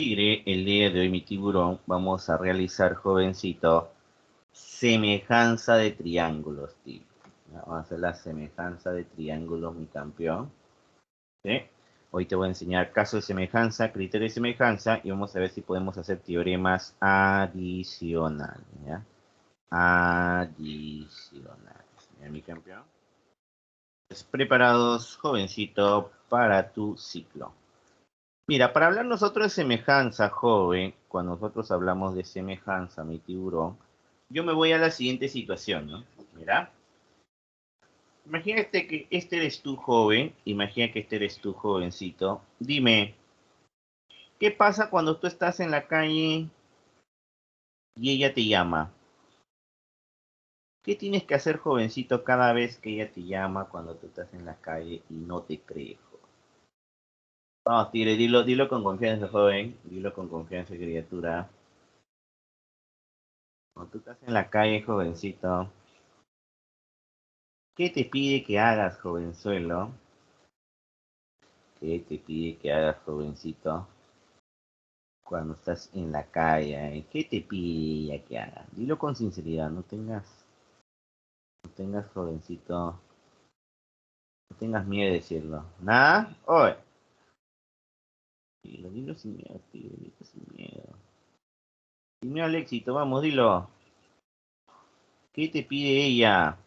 Tigre, el día de hoy, mi tiburón, vamos a realizar, jovencito, semejanza de triángulos, tigre. Vamos a hacer la semejanza de triángulos, mi campeón. ¿Sí? Hoy te voy a enseñar caso de semejanza, criterio de semejanza, y vamos a ver si podemos hacer teoremas adicionales, ¿ya? Adicionales, ¿ya, mi campeón? Preparados, jovencito, para tu ciclo. Mira, para hablar nosotros de semejanza, joven, cuando nosotros hablamos de semejanza, mi tiburón, yo me voy a la siguiente situación, ¿no? Mira, imagínate que este eres tú, joven, imagina que este eres tú, jovencito. Dime, ¿qué pasa cuando tú estás en la calle y ella te llama? ¿Qué tienes que hacer, jovencito, cada vez que ella te llama cuando tú estás en la calle y no te cree, joven? Vamos, tigre, dilo con confianza, joven, dilo con confianza, criatura. Cuando tú estás en la calle, jovencito, ¿qué te pide que hagas, jovenzuelo? ¿Qué te pide que hagas, jovencito? Cuando estás en la calle, ¿eh? ¿Qué te pide ella que hagas? Dilo con sinceridad, no tengas, jovencito, no tengas miedo de decirlo. ¿Nada? Oye. Dilo sin miedo, tío, dilo sin miedo. Sin miedo al éxito, vamos, dilo. ¿Qué te pide ella?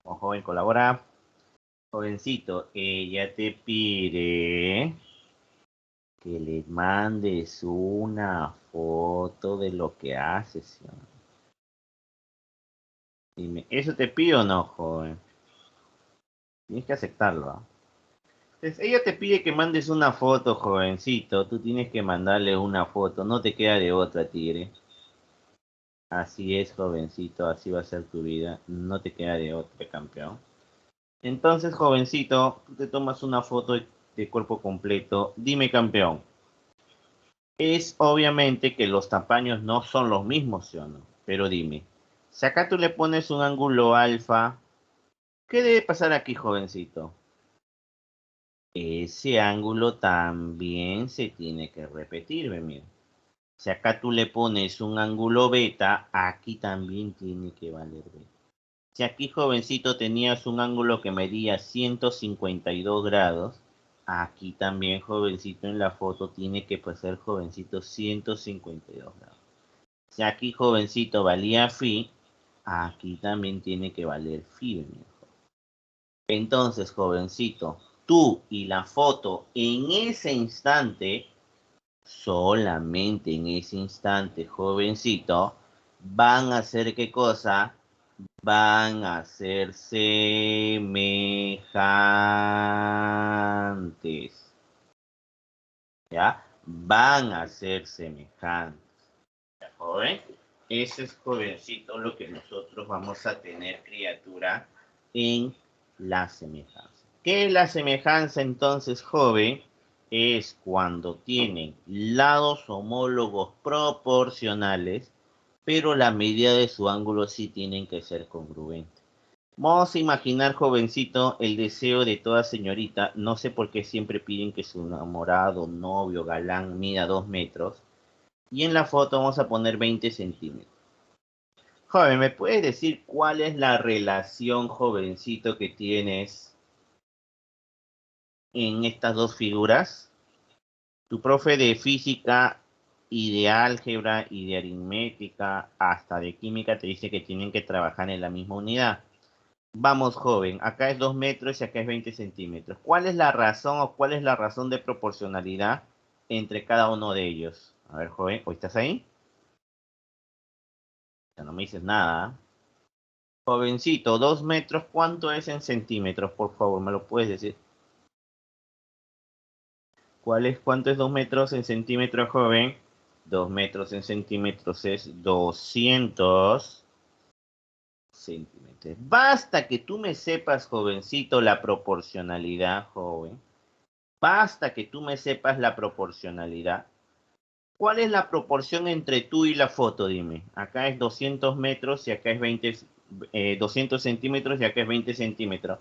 Oh, joven, colabora. Jovencito, ella te pide que le mandes una foto de lo que haces, ¿sí? Dime, ¿eso te pido o no, joven? Tienes que aceptarlo, ¿ah? Entonces, ella te pide que mandes una foto, jovencito. Tú tienes que mandarle una foto. No te queda de otra, tigre. Así es, jovencito. Así va a ser tu vida. No te queda de otra, campeón. Entonces, jovencito, tú te tomas una foto de cuerpo completo. Dime, campeón. Es obviamente que los tamaños no son los mismos, ¿sí o no? Pero dime, si acá tú le pones un ángulo alfa, ¿qué debe pasar aquí, jovencito? Ese ángulo también se tiene que repetir, ve, mira. Si acá tú le pones un ángulo beta, aquí también tiene que valer beta. Si aquí, jovencito, tenías un ángulo que medía 152 grados, aquí también, jovencito, en la foto tiene que pasar, jovencito, 152 grados. Si aquí, jovencito, valía phi, aquí también tiene que valer phi, mi hijo. Entonces, jovencito, tú y la foto en ese instante, solamente en ese instante, jovencito, van a hacer ¿qué cosa? Van a ser semejantes. ¿Ya? Van a ser semejantes. ¿Ya, joven? Ese es, jovencito, lo que nosotros vamos a tener, criatura, en la semejanza. ¿Qué es la semejanza entonces, joven? Es cuando tienen lados homólogos proporcionales, pero la medida de su ángulo sí tienen que ser congruentes. Vamos a imaginar, jovencito, el deseo de toda señorita. No sé por qué siempre piden que su enamorado, novio, galán, mida 2 metros. Y en la foto vamos a poner 20 centímetros. Joven, ¿me puedes decir cuál es la relación, jovencito, que tienes en estas dos figuras? Tu profe de física y de álgebra y de aritmética, hasta de química, te dice que tienen que trabajar en la misma unidad. Vamos, joven, acá es 2 metros y acá es 20 centímetros. ¿Cuál es la razón o cuál es la razón de proporcionalidad entre cada uno de ellos? A ver, joven, ¿hoy estás ahí? Ya no me dices nada. Jovencito, 2 metros, ¿cuánto es en centímetros? Por favor, ¿me lo puedes decir? ¿Cuánto es 2 metros en centímetros, joven? 2 metros en centímetros es 200 centímetros. Basta que tú me sepas, jovencito, la proporcionalidad, joven. Basta que tú me sepas la proporcionalidad. ¿Cuál es la proporción entre tú y la foto? Dime. Acá es 200 metros y acá es 200 centímetros y acá es 20 centímetros.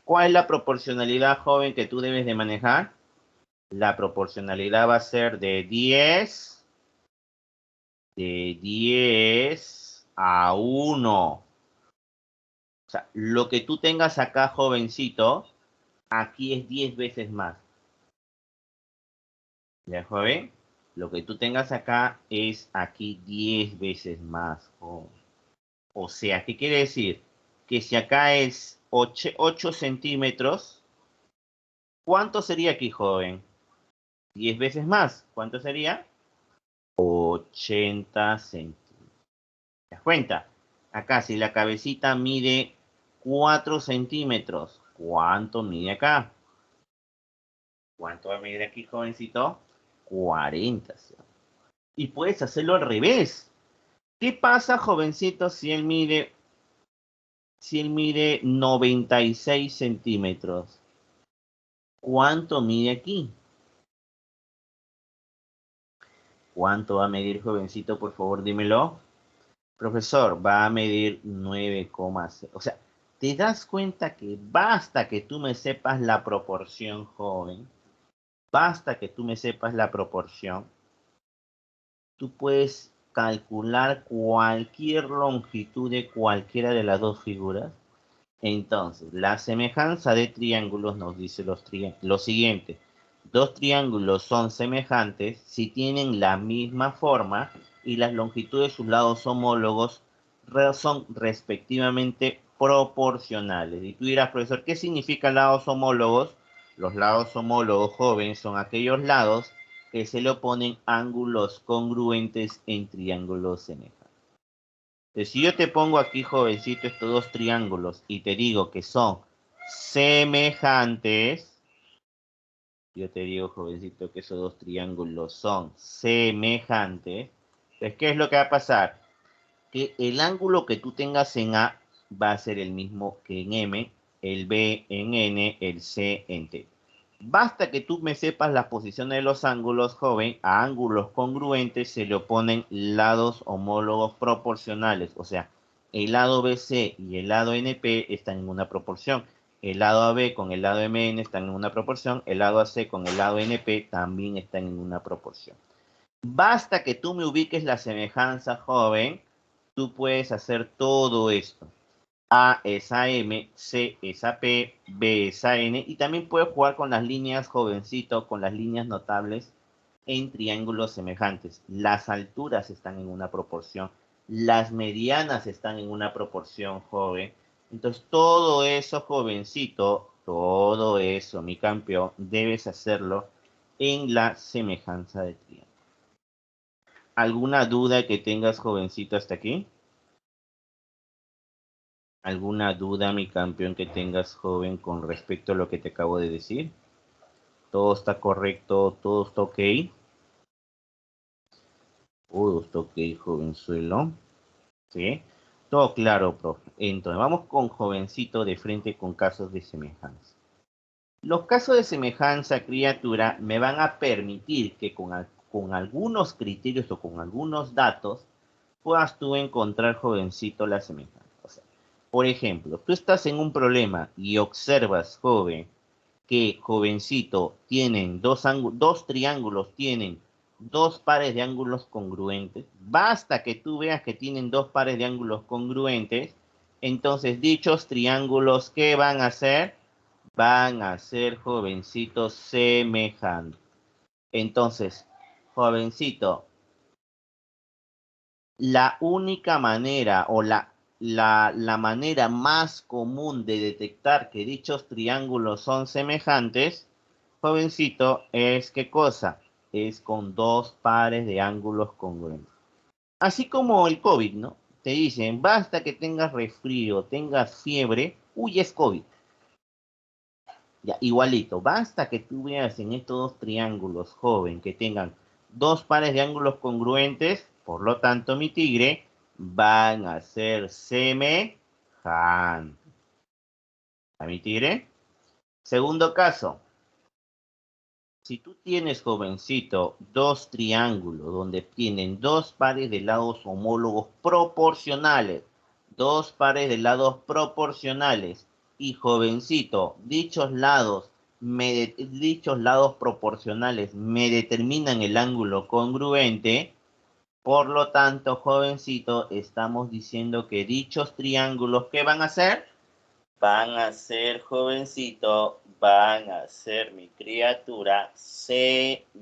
¿Cuál es la proporcionalidad, joven, que tú debes de manejar? La proporcionalidad va a ser de 10 a 1. O sea, lo que tú tengas acá, jovencito, aquí es 10 veces más. ¿Ya, joven? Lo que tú tengas acá es aquí 10 veces más, joven. O sea, ¿qué quiere decir? Que si acá es 8 centímetros, ¿cuánto sería aquí, joven? 10 veces más. ¿Cuánto sería? 80 centímetros. ¿Te das cuenta? Acá, si la cabecita mide 4 centímetros, ¿cuánto mide acá? ¿Cuánto va a medir aquí, jovencito? 40. ¿Sí? Y puedes hacerlo al revés. ¿Qué pasa, jovencito, si él mide 96 centímetros? ¿Cuánto mide aquí? ¿Cuánto va a medir, jovencito? Por favor, dímelo. Profesor, va a medir 9,6. O sea, ¿te das cuenta que basta que tú me sepas la proporción, joven? Basta que tú me sepas la proporción. Tú puedes calcular cualquier longitud de cualquiera de las dos figuras. Entonces, la semejanza de triángulos nos dice lo siguiente. Dos triángulos son semejantes si tienen la misma forma y las longitudes de sus lados homólogos son respectivamente proporcionales. Y tú dirás, profesor, ¿qué significa lados homólogos? Los lados homólogos, jóvenes, son aquellos lados que se le oponen ángulos congruentes en triángulos semejantes. Entonces, si yo te pongo aquí, jovencito, estos dos triángulos y te digo que son semejantes, yo te digo, jovencito, que esos dos triángulos son semejantes, entonces, ¿qué es lo que va a pasar? Que el ángulo que tú tengas en A va a ser el mismo que en M, el B en N, el C en T. Basta que tú me sepas las posiciones de los ángulos, joven. A ángulos congruentes se le oponen lados homólogos proporcionales. O sea, el lado BC y el lado NP están en una proporción. El lado AB con el lado MN están en una proporción. El lado AC con el lado NP también están en una proporción. Basta que tú me ubiques la semejanza, joven. Tú puedes hacer todo esto. A es a M, C es a P, B es a N, y también puedes jugar con las líneas, jovencito, con las líneas notables en triángulos semejantes. Las alturas están en una proporción, las medianas están en una proporción, joven. Entonces, todo eso, jovencito, todo eso, mi campeón, debes hacerlo en la semejanza de triángulo. ¿Alguna duda que tengas, jovencito, hasta aquí? ¿Alguna duda, mi campeón, que tengas, joven, con respecto a lo que te acabo de decir? ¿Todo está correcto? ¿Todo está ok? Todo está ok, jovenzuelo. ¿Sí? Todo claro, profe. Entonces, vamos con jovencito de frente con casos de semejanza. Los casos de semejanza, criatura, me van a permitir que con algunos criterios o con algunos datos puedas tú encontrar, jovencito, la semejanza. O sea, por ejemplo, tú estás en un problema y observas, joven, que, jovencito, tienen dos triángulos, tienen dos pares de ángulos congruentes. Basta que tú veas que tienen dos pares de ángulos congruentes. Entonces, dichos triángulos, ¿qué van a hacer? Van a ser, jovencitos, semejantes. Entonces, jovencito, la única manera o la manera más común de detectar que dichos triángulos son semejantes, jovencito, es ¿qué cosa? Es con dos pares de ángulos congruentes. Así como el COVID, ¿no? Te dicen, basta que tengas resfrío, tengas fiebre, uy, es COVID. Ya, igualito, basta que tú veas en estos dos triángulos, joven, que tengan dos pares de ángulos congruentes, por lo tanto, mi tigre, van a ser semejantes. ¿A mi tigre? Segundo caso, si tú tienes, jovencito, dos triángulos donde tienen dos pares de lados homólogos proporcionales, dos pares de lados proporcionales, y jovencito, dichos lados proporcionales me determinan el ángulo congruente. Por lo tanto, jovencito, estamos diciendo que dichos triángulos, ¿qué van a hacer? Van a ser, jovencito, van a ser, mi criatura, semejante.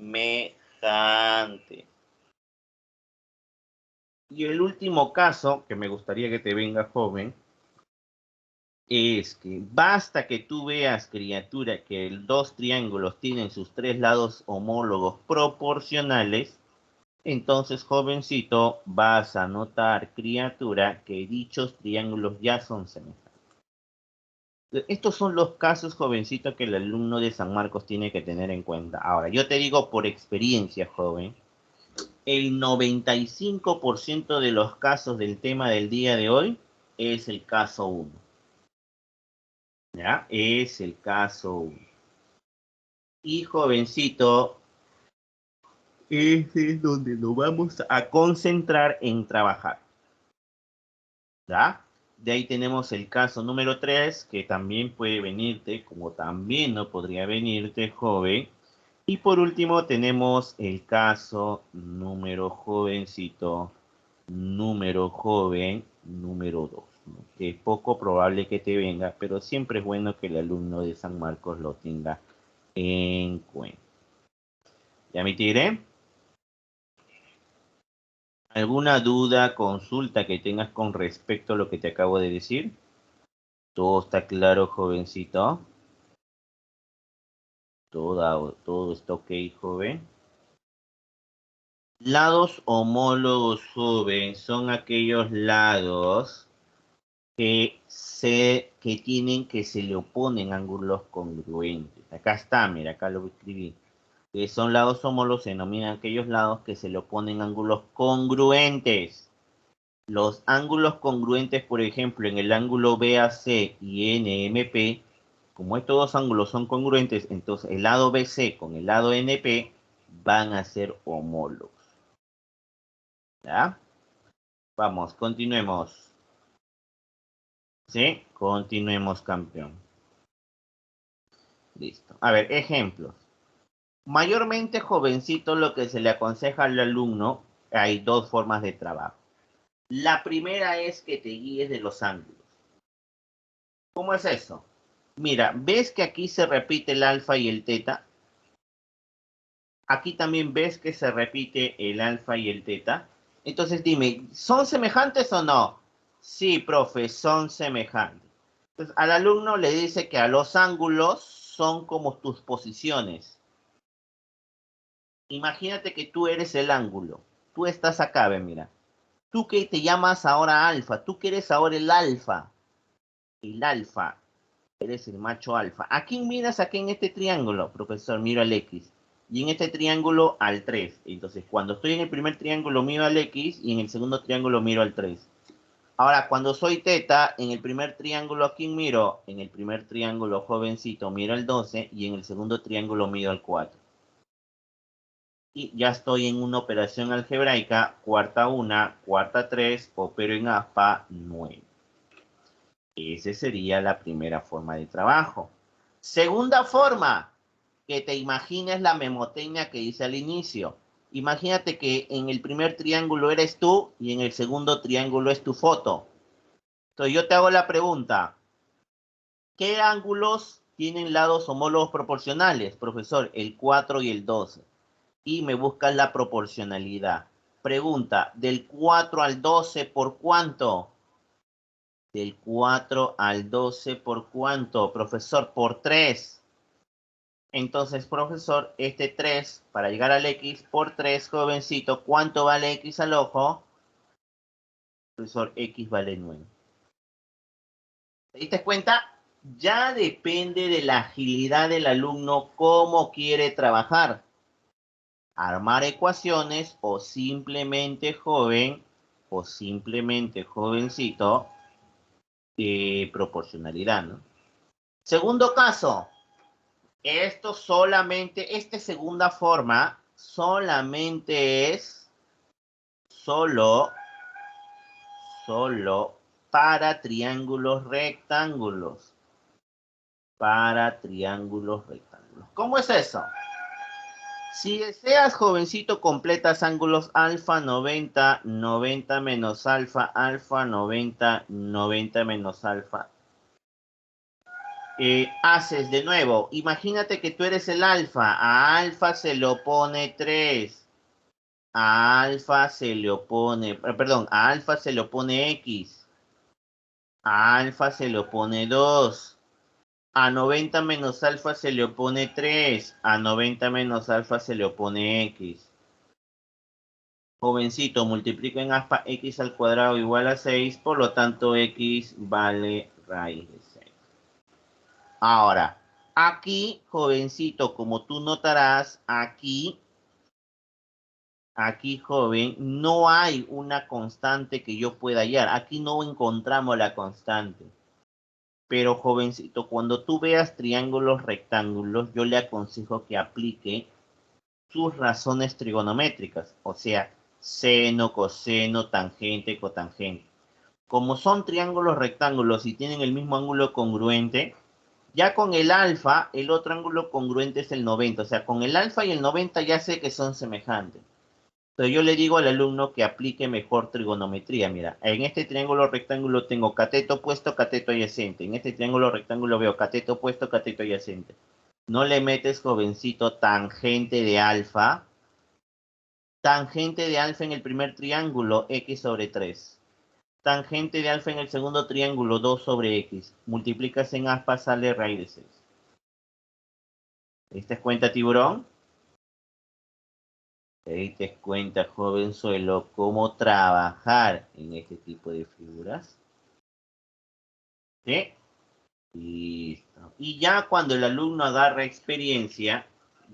Y el último caso, que me gustaría que te venga, joven, es que basta que tú veas, criatura, que dos triángulos tienen sus tres lados homólogos proporcionales. Entonces, jovencito, vas a notar, criatura, que dichos triángulos ya son semejantes. Estos son los casos, jovencito, que el alumno de San Marcos tiene que tener en cuenta. Ahora, yo te digo por experiencia, joven, el 95% de los casos del tema del día de hoy es el caso 1. ¿Ya? Es el caso 1. Y, jovencito, ese es donde nos vamos a concentrar en trabajar. ¿Ya? De ahí tenemos el caso número 3, que también puede venirte, como también no podría venirte, joven. Y por último tenemos el caso número jovencito, número joven, número 2, ¿no? Que es poco probable que te venga, pero siempre es bueno que el alumno de San Marcos lo tenga en cuenta. ¿Ya me tiré? ¿Alguna duda, consulta que tengas con respecto a lo que te acabo de decir? ¿Todo está claro, jovencito? ¿Todo está ok, joven? Lados homólogos, joven, son aquellos lados que se le oponen ángulos congruentes. Acá está, mira, acá lo escribí. Que son lados homólogos, se denominan aquellos lados que se le oponen ángulos congruentes. Los ángulos congruentes, por ejemplo, en el ángulo BAC y NMP, como estos dos ángulos son congruentes, entonces el lado BC con el lado NP van a ser homólogos. ¿Ya? Vamos, continuemos. ¿Sí? Continuemos, campeón. Listo. A ver, ejemplos. Mayormente, jovencito, lo que se le aconseja al alumno, hay dos formas de trabajo. La primera es que te guíes de los ángulos. ¿Cómo es eso? Mira, ¿ves que aquí se repite el alfa y el teta? Aquí también ves que se repite el alfa y el teta. Entonces dime, ¿son semejantes o no? Sí, profe, son semejantes. Entonces al alumno le dice que a los ángulos son como tus posiciones. Imagínate que tú eres el ángulo. Tú estás acá, ve, mira. Tú que te llamas ahora alfa, tú que eres ahora el alfa. El alfa, eres el macho alfa. ¿A quién miras aquí en este triángulo? Profesor, miro al X. Y en este triángulo al 3. Entonces, cuando estoy en el primer triángulo miro al X y en el segundo triángulo miro al 3. Ahora, cuando soy teta, en el primer triángulo, ¿a quién miro? En el primer triángulo jovencito miro al 12 y en el segundo triángulo miro al 4. Y ya estoy en una operación algebraica, cuarta 1, cuarta 3, opero en ASPA 9. Esa sería la primera forma de trabajo. Segunda forma, que te imagines la memotecnia que hice al inicio. Imagínate que en el primer triángulo eres tú y en el segundo triángulo es tu foto. Entonces yo te hago la pregunta, ¿qué ángulos tienen lados homólogos proporcionales? Profesor, el 4 y el 12. Y me buscas la proporcionalidad. Pregunta, ¿del 4 al 12 por cuánto? Del 4 al 12 por cuánto, profesor, por 3. Entonces, profesor, este 3, para llegar al X por 3, jovencito, ¿cuánto vale X al ojo? Profesor, X vale 9. ¿Te diste cuenta? Ya depende de la agilidad del alumno cómo quiere trabajar. Armar ecuaciones o simplemente joven o simplemente jovencito, proporcionalidad, ¿no? Segundo caso, esta segunda forma solamente es solo para triángulos rectángulos. para triángulos rectángulos. ¿Cómo es eso? Si deseas, jovencito, completas ángulos alfa 90, 90 menos alfa, 90, 90 menos alfa. Haces de nuevo, imagínate que tú eres el alfa, a alfa se le opone 3, a alfa se le opone, perdón, a alfa se le opone x, a alfa se le opone 2, a 90 menos alfa se le opone 3, a 90 menos alfa se le opone x. Jovencito, multiplico en aspa x al cuadrado igual a 6, por lo tanto x vale raíz de 6. Ahora, aquí, jovencito, como tú notarás, aquí, joven, no hay una constante que yo pueda hallar. Aquí no encontramos la constante. Pero, jovencito, cuando tú veas triángulos rectángulos, yo le aconsejo que aplique sus razones trigonométricas. O sea, seno, coseno, tangente, cotangente. Como son triángulos rectángulos y tienen el mismo ángulo congruente, ya con el alfa, el otro ángulo congruente es el 90. O sea, con el alfa y el 90 ya sé que son semejantes. Entonces yo le digo al alumno que aplique mejor trigonometría. Mira, en este triángulo rectángulo tengo cateto opuesto, cateto adyacente. En este triángulo rectángulo veo cateto opuesto, cateto adyacente. No le metes, jovencito, tangente de alfa. Tangente de alfa en el primer triángulo, x sobre 3. Tangente de alfa en el segundo triángulo, 2 sobre x. Multiplicas en aspa, sale raíz de 6. ¿Te diste cuenta, tiburón? ¿Te diste cuenta, jovenzuelo, cómo trabajar en este tipo de figuras? ¿Sí? Listo. Y ya cuando el alumno agarra experiencia,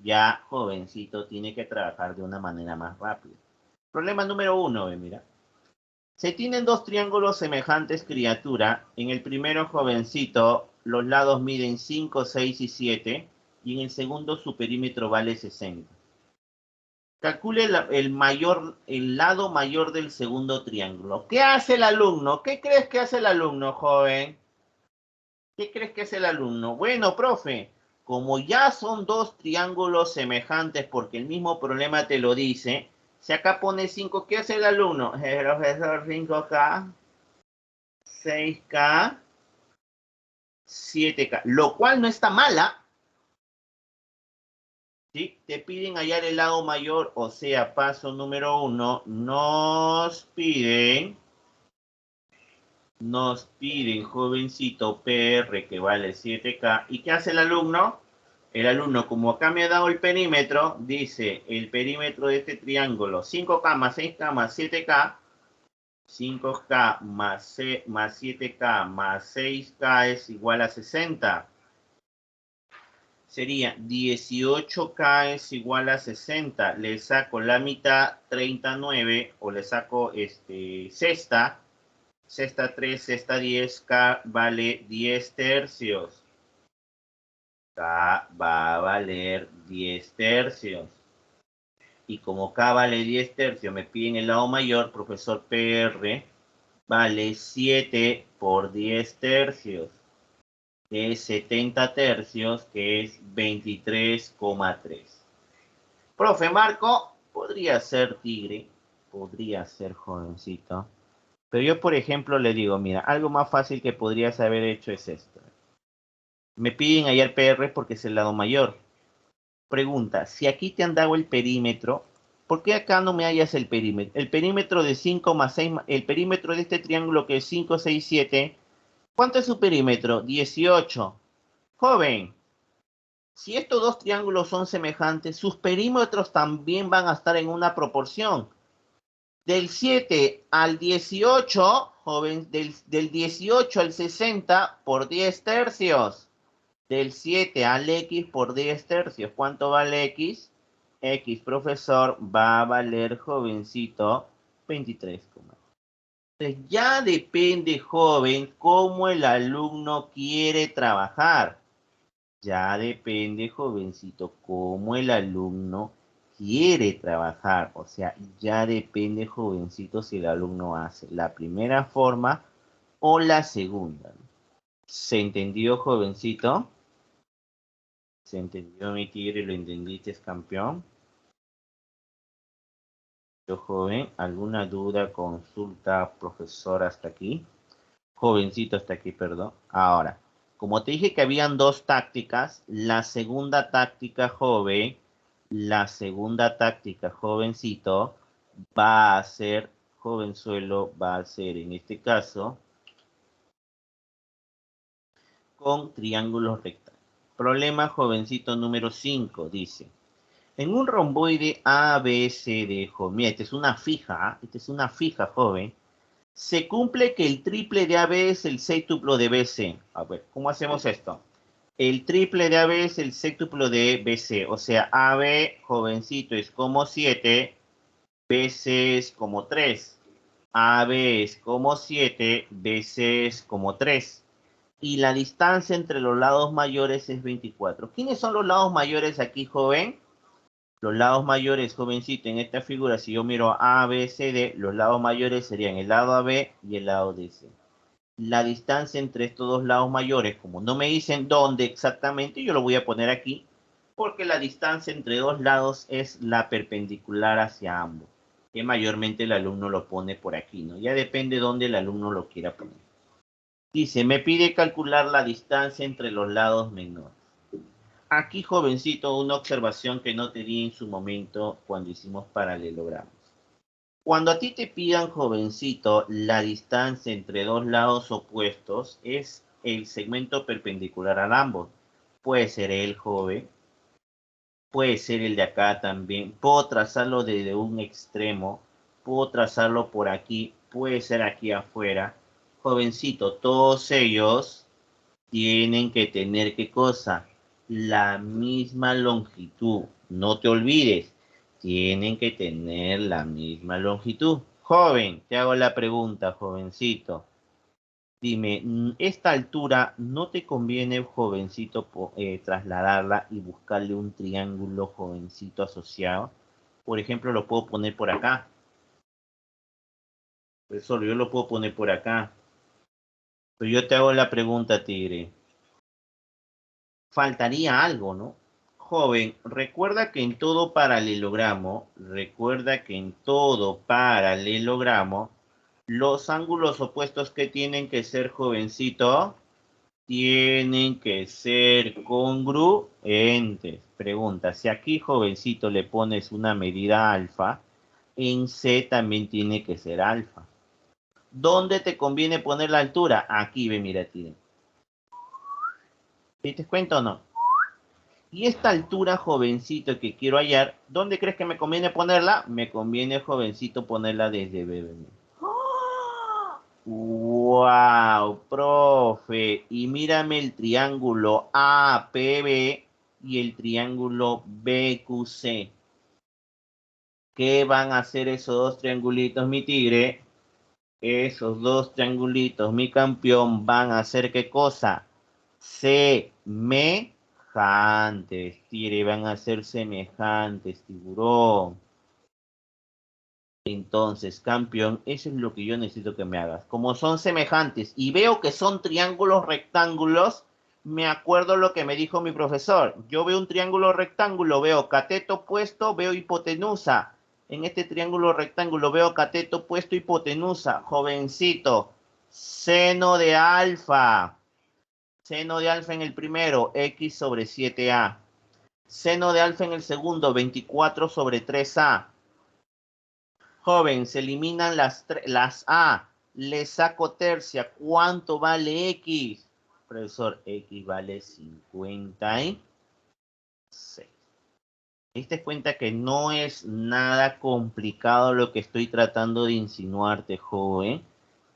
ya, jovencito, tiene que trabajar de una manera más rápida. Problema número 1, mira. Se tienen dos triángulos semejantes, criatura. En el primero, jovencito, los lados miden 5, 6 y 7. Y en el segundo, su perímetro vale 60. Calcule el lado mayor del segundo triángulo. ¿Qué hace el alumno? ¿Qué crees que hace el alumno, joven? ¿Qué crees que hace el alumno? Bueno, profe, como ya son dos triángulos semejantes porque el mismo problema te lo dice, si acá pone 5, ¿qué hace el alumno? El profesor 5K, 6K, 7K, lo cual no está mala. ¿Sí? Te piden hallar el lado mayor, o sea, paso número 1, nos piden, jovencito, PR que vale 7K. ¿Y qué hace el alumno? El alumno, como acá me ha dado el perímetro, dice el perímetro de este triángulo, 5K más 6K más 7K, 5K más 7K más 6K es igual a 60. Sería 18K es igual a 60. Le saco la mitad, 39, o le saco sexta. Sexta 3, sexta 10, K vale 10 tercios. K va a valer 10 tercios. Y como K vale 10 tercios, me piden el lado mayor, profesor PR, vale 7 por 10 tercios. Es 70 tercios, que es 23,3. Profe Marco, podría ser tigre, podría ser jovencito. Pero yo, por ejemplo, le digo, mira, algo más fácil que podrías haber hecho es esto. Me piden hallar PR porque es el lado mayor. Pregunta, si aquí te han dado el perímetro, ¿por qué acá no me hallas el perímetro? El perímetro de 5 más 6, el perímetro de este triángulo que es 5, 6, 7. ¿Cuánto es su perímetro? 18. Joven, si estos dos triángulos son semejantes, sus perímetros también van a estar en una proporción. Del 7 al 18, joven, del 18 al 60 por 10 tercios. Del 7 al X por 10 tercios. ¿Cuánto vale X? X, profesor, va a valer, jovencito, 23. Entonces ya depende, joven, cómo el alumno quiere trabajar. Ya depende, jovencito, cómo el alumno quiere trabajar. O sea, ya depende, jovencito, si el alumno hace la primera forma o la segunda. ¿Se entendió, jovencito? ¿Se entendió, mi tigre? ¿Lo entendiste, campeón? Yo, joven, ¿alguna duda, consulta, profesor, hasta aquí? Jovencito, hasta aquí, perdón. Ahora, como te dije que habían dos tácticas, la segunda táctica, joven, la segunda táctica, jovencito, va a ser, jovenzuelo, va a ser, en este caso, con triángulos rectángulos. Problema, jovencito, número 5, dice. En un romboide ABCD, joven, mira, esta es una fija, joven. Se cumple que el triple de AB es el sextuplo de BC. A ver, ¿cómo hacemos esto? El triple de AB es el sextuplo de BC. O sea, AB, jovencito, es como 7, BC es como 3. AB es como 7, BC es como 3. Y la distancia entre los lados mayores es 24. ¿Quiénes son los lados mayores aquí, joven? Los lados mayores, jovencito, en esta figura, si yo miro A, B, C, D, los lados mayores serían el lado AB y el lado DC. La distancia entre estos dos lados mayores, como no me dicen dónde exactamente, yo lo voy a poner aquí, porque la distancia entre dos lados es la perpendicular hacia ambos, que mayormente el alumno lo pone por aquí, ¿no? Ya depende dónde el alumno lo quiera poner. Dice, me pide calcular la distancia entre los lados menores. Aquí, jovencito, una observación que no te di en su momento cuando hicimos paralelogramos. Cuando a ti te pidan, jovencito, la distancia entre dos lados opuestos es el segmento perpendicular a ambos. Puede ser el joven, puede ser el de acá también. Puedo trazarlo desde un extremo, puedo trazarlo por aquí, puede ser aquí afuera. Jovencito, todos ellos tienen que tener, ¿qué cosa? La misma longitud. No te olvides, tienen que tener la misma longitud. Joven, te hago la pregunta, jovencito. Dime, ¿esta altura no te conviene, jovencito, trasladarla y buscarle un triángulo, jovencito, asociado? Por ejemplo, lo puedo poner por acá. Pues solo yo lo puedo poner por acá. Pero yo te hago la pregunta, tigre. Faltaría algo, ¿no? Joven, recuerda que en todo paralelogramo, los ángulos opuestos que tienen que ser, jovencito, tienen que ser congruentes. Pregunta, si aquí, jovencito, le pones una medida alfa, en C también tiene que ser alfa. ¿Dónde te conviene poner la altura? Aquí, ve, mira, tiene. ¿Te das cuenta o no? Y esta altura, jovencito, que quiero hallar, ¿dónde crees que me conviene ponerla? Me conviene, jovencito, ponerla desde B. ¡Wow, profe! Y mírame el triángulo APB y el triángulo BQC. ¿Qué van a hacer esos dos triangulitos, mi tigre? Esos dos triangulitos, mi campeón, van a hacer ¿qué cosa? Semejantes, tigre, van a ser semejantes, tiburón. Entonces, campeón, eso es lo que yo necesito que me hagas. Como son semejantes y veo que son triángulos rectángulos, me acuerdo lo que me dijo mi profesor. Yo veo un triángulo rectángulo, veo cateto opuesto, veo hipotenusa. En este triángulo rectángulo veo cateto opuesto, hipotenusa. Jovencito, seno de alfa. Seno de alfa en el primero, x sobre 7a. Seno de alfa en el segundo, 24 sobre 3a. Joven, se eliminan las A. Le saco tercia. ¿Cuánto vale X? Profesor, X vale 56. ¿Te diste cuenta que no es nada complicado lo que estoy tratando de insinuarte, joven?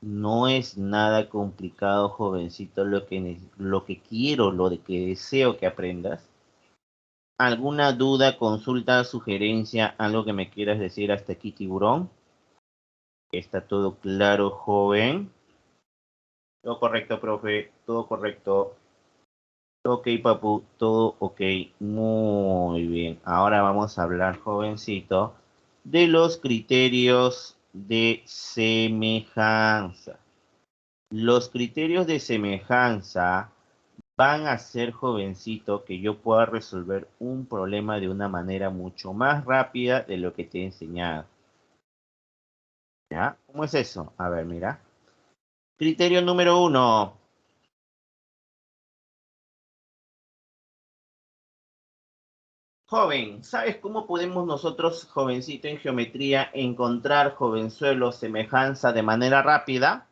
No es nada complicado, jovencito, lo que quiero, lo de que deseo que aprendas. ¿Alguna duda, consulta, sugerencia, algo que me quieras decir hasta aquí, tiburón? ¿Está todo claro, joven? Todo correcto, profe. Todo correcto. Ok, papu. Todo ok. Muy bien. Ahora vamos a hablar, jovencito, de los criterios de semejanza. Los criterios de semejanza van a hacer, jovencito, que yo pueda resolver un problema de una manera mucho más rápida de lo que te he enseñado. ¿Ya? ¿Cómo es eso? A ver, mira. Criterio número 1. Joven, ¿sabes cómo podemos nosotros, jovencito en geometría, encontrar, jovenzuelo, semejanza de manera rápida?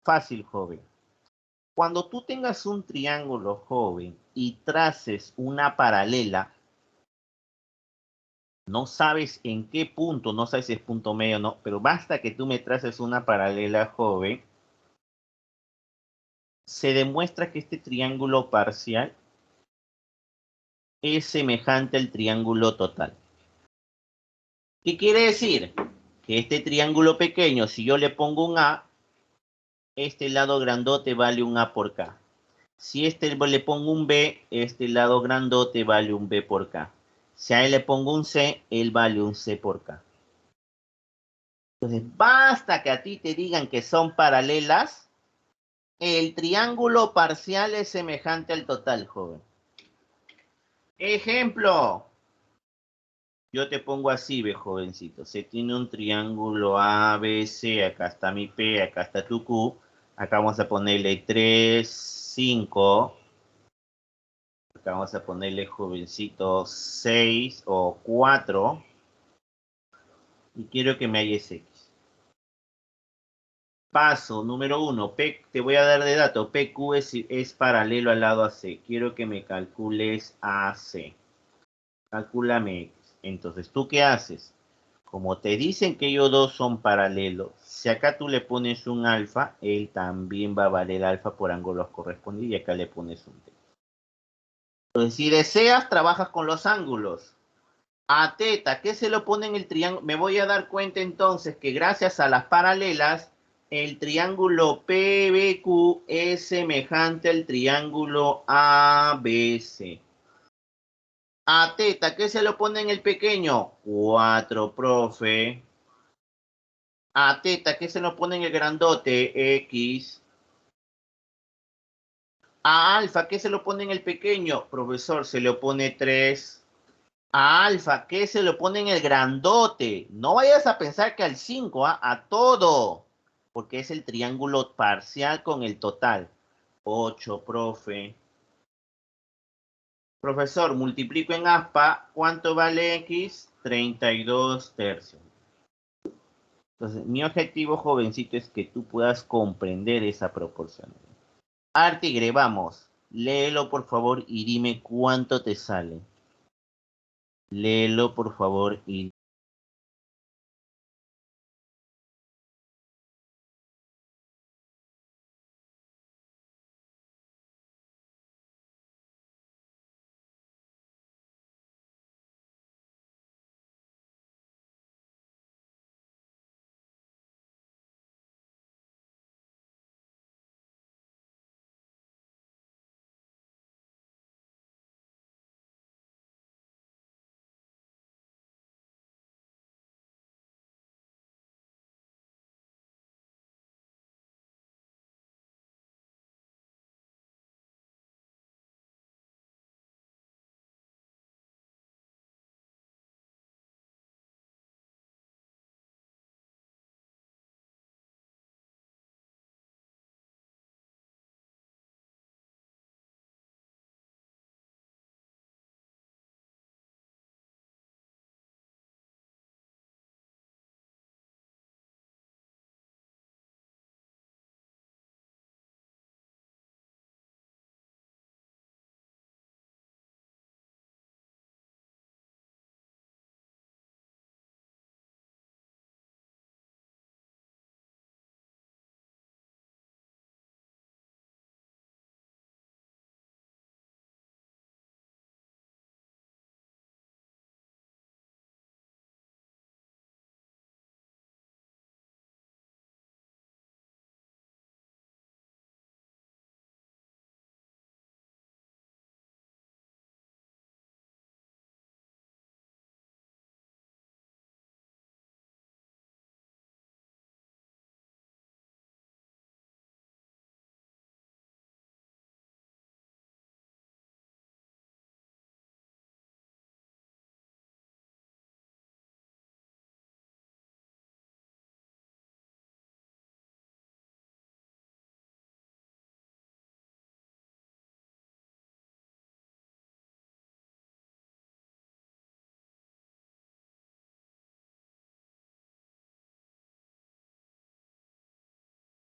Fácil, joven. Cuando tú tengas un triángulo, joven, y traces una paralela, no sabes en qué punto, no sabes si es punto medio o no, pero basta que tú me traces una paralela, joven, se demuestra que este triángulo parcial es semejante al triángulo total. ¿Qué quiere decir? Que este triángulo pequeño, si yo le pongo un A, este lado grandote vale un A por K. Si este le pongo un B, este lado grandote vale un B por K. Si a él le pongo un C, él vale un C por K. Entonces, basta que a ti te digan que son paralelas, el triángulo parcial es semejante al total, joven. Ejemplo, yo te pongo así, ve, jovencito. Se tiene un triángulo A, B, C, acá está mi P, acá está tu Q. Acá vamos a ponerle 3, 5. Acá vamos a ponerle, jovencito, 6 o 4. Y quiero que me halles X. Paso número 1. P, te voy a dar de dato. PQ es paralelo al lado AC. Quiero que me calcules AC. Calcúlame X. Entonces, ¿tú qué haces? Como te dicen que ellos dos son paralelos, si acá tú le pones un alfa, él también va a valer alfa por ángulos correspondientes y acá le pones un t. Entonces, si deseas, trabajas con los ángulos. A teta, ¿qué se lo pone en el triángulo? Me voy a dar cuenta entonces que gracias a las paralelas, el triángulo PBQ es semejante al triángulo ABC. A teta, ¿qué se lo pone en el pequeño? 4, profe. A teta, ¿qué se lo pone en el grandote? X. A alfa, ¿qué se lo pone en el pequeño? Profesor, se le pone 3. A alfa, ¿qué se lo pone en el grandote? No vayas a pensar que al 5, ¿ah? A todo. Porque es el triángulo parcial con el total. 8, profe. Profesor, multiplico en aspa. ¿Cuánto vale X? 32 tercios. Entonces, mi objetivo, jovencito, es que tú puedas comprender esa proporción. Artigre, vamos. Léelo, por favor, y dime cuánto te sale. Léelo, por favor, y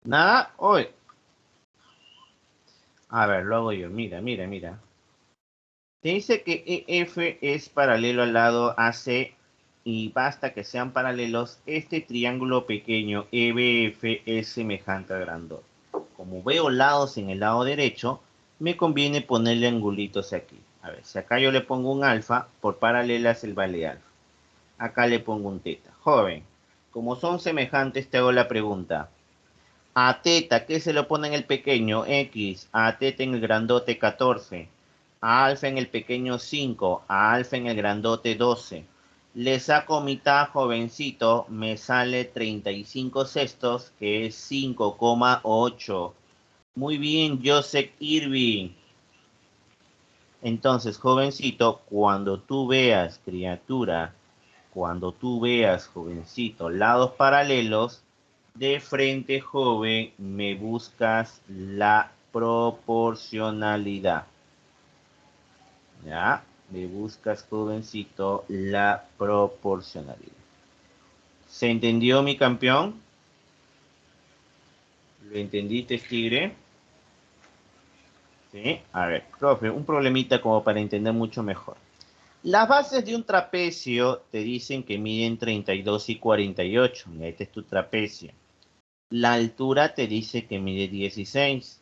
Nada, hoy. A ver, lo hago yo. Mira, mira, mira. Te dice que EF es paralelo al lado AC y basta que sean paralelos. Este triángulo pequeño EBF es semejante a grandote. Como veo lados en el lado derecho, me conviene ponerle angulitos aquí. A ver, si acá yo le pongo un alfa, por paralelas él vale alfa. Acá le pongo un teta. Joven, como son semejantes, te hago la pregunta. A teta, ¿qué se le pone en el pequeño? X. A teta en el grandote 14. A alfa en el pequeño 5. A alfa en el grandote 12. Le saco mitad, jovencito, me sale 35 sextos, que es 5,8. Muy bien, Joseph Irving. Entonces, jovencito, cuando tú veas, criatura, cuando tú veas, jovencito, lados paralelos, de frente, joven, me buscas la proporcionalidad. ¿Ya? Me buscas, jovencito, la proporcionalidad. ¿Se entendió, mi campeón? ¿Lo entendiste, tigre? Sí. A ver, profe, un problemita como para entender mucho mejor. Las bases de un trapecio te dicen que miden 32 y 48. Este es tu trapecio. La altura te dice que mide 16.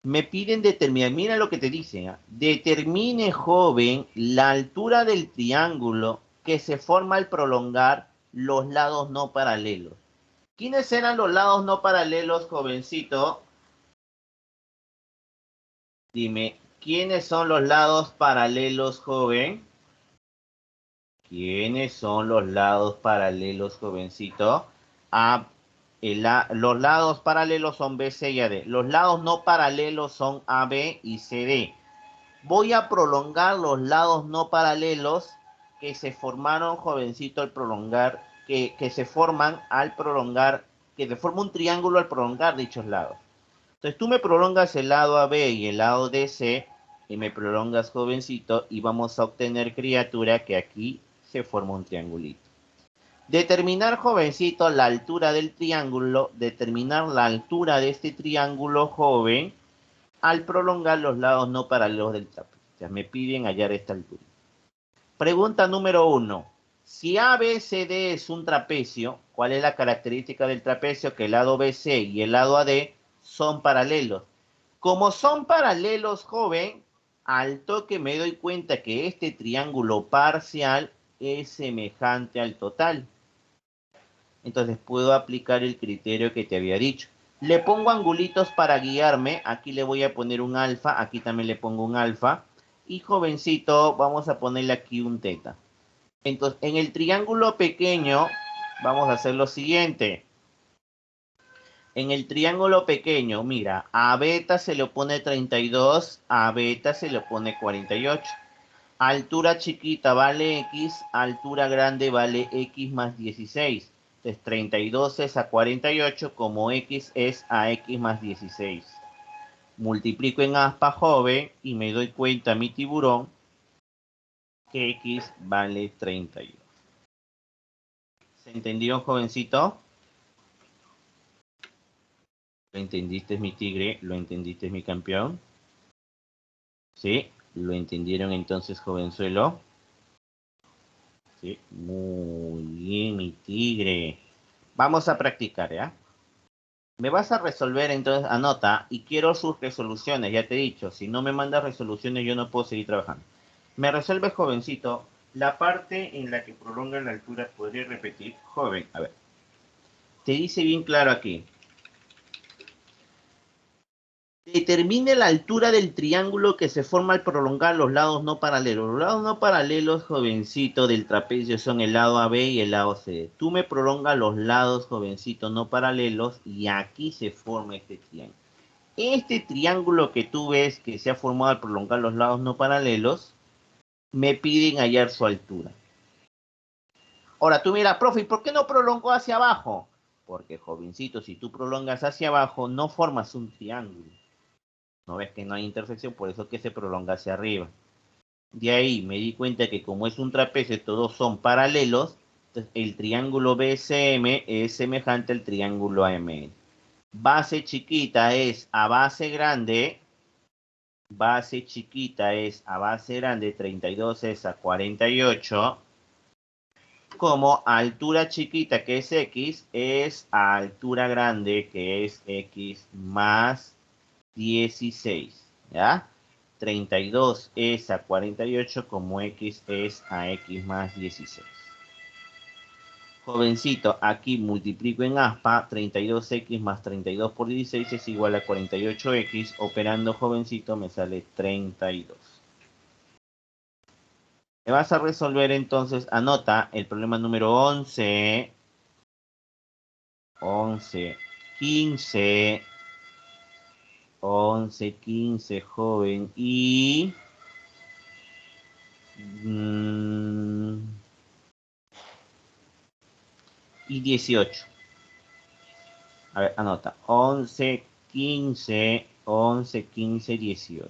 Me piden determinar, mira lo que te dicen, ¿eh? Determine, joven, la altura del triángulo que se forma al prolongar los lados no paralelos. ¿Quiénes eran los lados no paralelos, jovencito? Dime, ¿quiénes son los lados paralelos, joven? ¿Quiénes son los lados paralelos, jovencito? Los lados paralelos son B, C y AD. Los lados no paralelos son AB y CD. Voy a prolongar los lados no paralelos que se formaron, jovencito, al prolongar, que se forman al prolongar, que se forma un triángulo al prolongar dichos lados. Entonces tú me prolongas el lado AB y el lado DC, y me prolongas, jovencito, y vamos a obtener, criatura, que aquí se forma un triangulito. Determinar, jovencito, la altura del triángulo, determinar la altura de este triángulo, joven, al prolongar los lados no paralelos del trapecio. O sea, me piden hallar esta altura. Pregunta número 1. Si ABCD es un trapecio, ¿cuál es la característica del trapecio? Que el lado BC y el lado AD son paralelos. Como son paralelos, joven, al toque me doy cuenta que este triángulo parcial es semejante al total. Entonces puedo aplicar el criterio que te había dicho. Le pongo angulitos para guiarme. Aquí le voy a poner un alfa. Aquí también le pongo un alfa. Y jovencito, vamos a ponerle aquí un teta. Entonces, en el triángulo pequeño, vamos a hacer lo siguiente. En el triángulo pequeño, mira, a beta se le pone 32, a beta se le pone 48. Altura chiquita vale X, altura grande vale X más 16. Entonces 32 es a 48, como X es a X más 16. Multiplico en aspa, joven, y me doy cuenta, mi tiburón, que X vale 32. ¿Se entendió, jovencito? ¿Lo entendiste, mi tigre? ¿Lo entendiste, mi campeón? ¿Sí? ¿Lo entendieron entonces, jovenzuelo? Sí. Muy bien, mi tigre. Vamos a practicar, ¿ya? Me vas a resolver, entonces anota, y quiero sus resoluciones, ya te he dicho, si no me mandas resoluciones yo no puedo seguir trabajando. Me resuelve, jovencito, la parte en la que prolonga la altura, ¿podría repetir? Joven, a ver, te dice bien claro aquí. Determine la altura del triángulo que se forma al prolongar los lados no paralelos. Los lados no paralelos, jovencito, del trapecio son el lado AB y el lado CD. Tú me prolongas los lados, jovencito, no paralelos, y aquí se forma este triángulo. Este triángulo que tú ves que se ha formado al prolongar los lados no paralelos, me piden hallar su altura. Ahora tú miras, profe, ¿y por qué no prolongó hacia abajo? Porque, jovencito, si tú prolongas hacia abajo, no formas un triángulo. No ves que no hay intersección, por eso que se prolonga hacia arriba. De ahí me di cuenta que como es un trapecio, todos son paralelos, entonces el triángulo BCM es semejante al triángulo AML. Base chiquita es a base grande. Base chiquita es a base grande. 32 es a 48. Como altura chiquita, que es X, es a altura grande, que es X más 16. ¿Ya? 32 es a 48 como X es a X más 16. Jovencito, aquí multiplico en aspa, 32X más 32 por 16 es igual a 48X. Operando jovencito me sale 32. Me vas a resolver entonces, anota el problema número 11, 11, 15, 11, 15, joven, mm, y 18. A ver, anota. 11, 15, 11, 15, 18.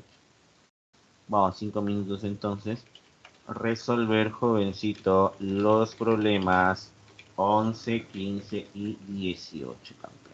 Vamos, 5 minutos entonces. Resolver, jovencito, los problemas 11, 15 y 18, campeón.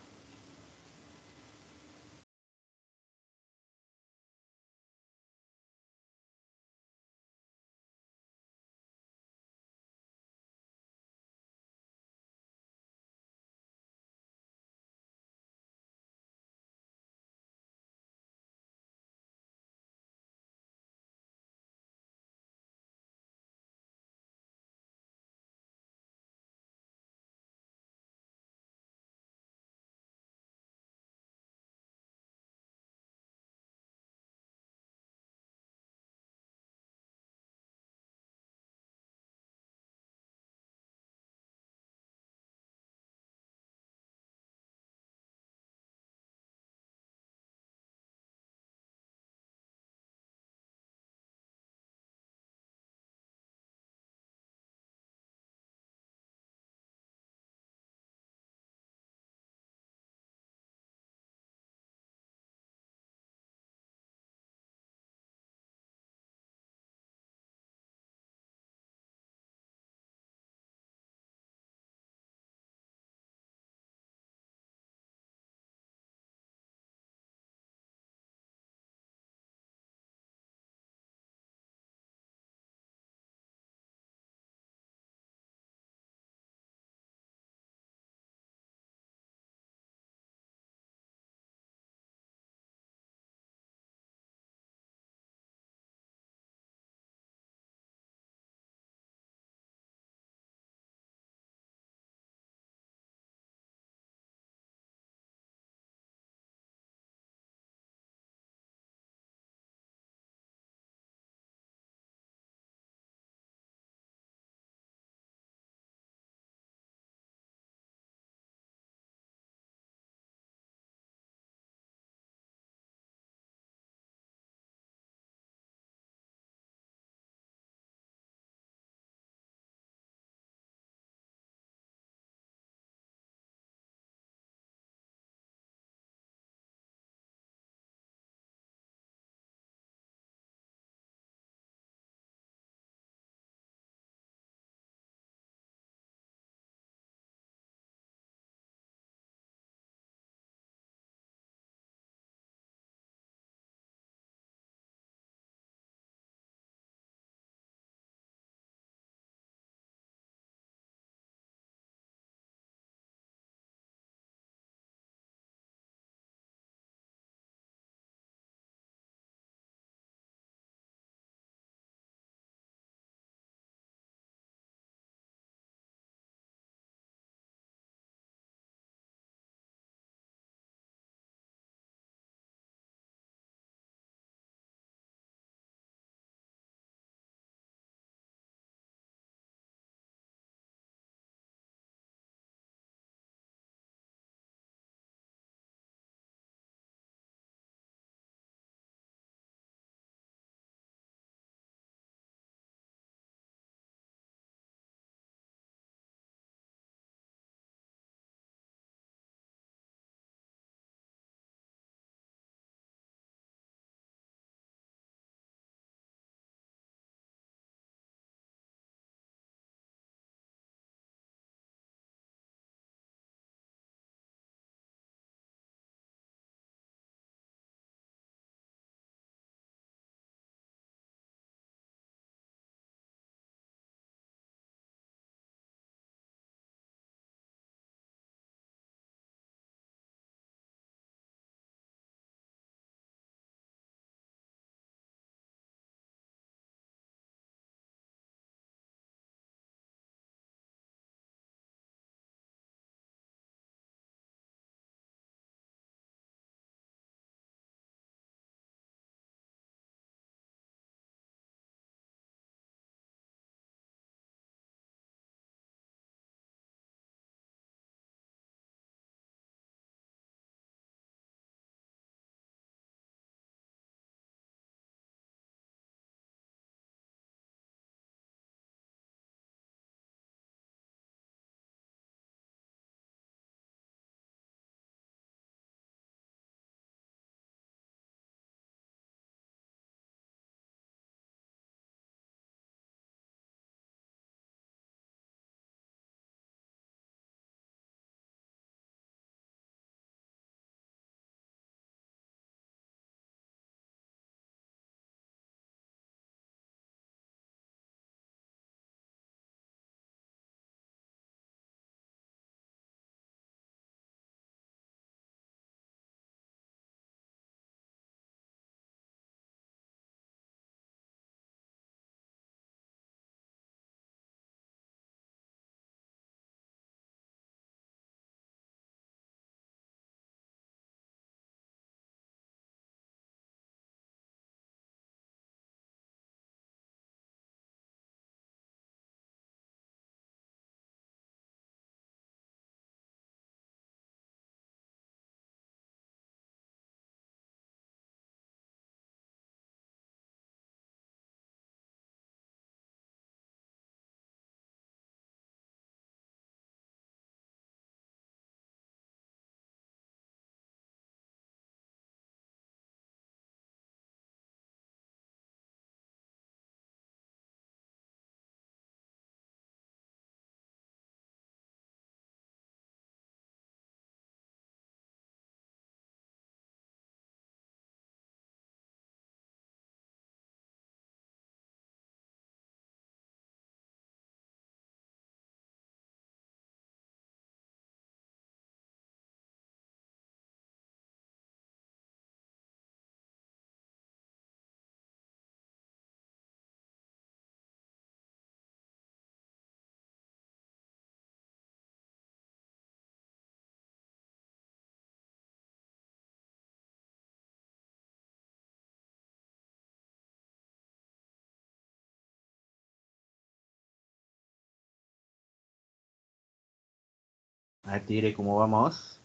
A ver, Tigre, ¿cómo vamos?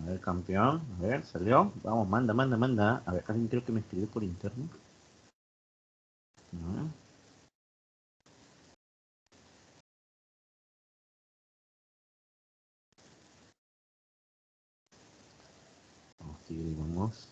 A ver, campeón. A ver, salió. Vamos, manda, manda, manda. A ver, alguien creo que me escribió por interno. No. Vamos, Tigre, vamos.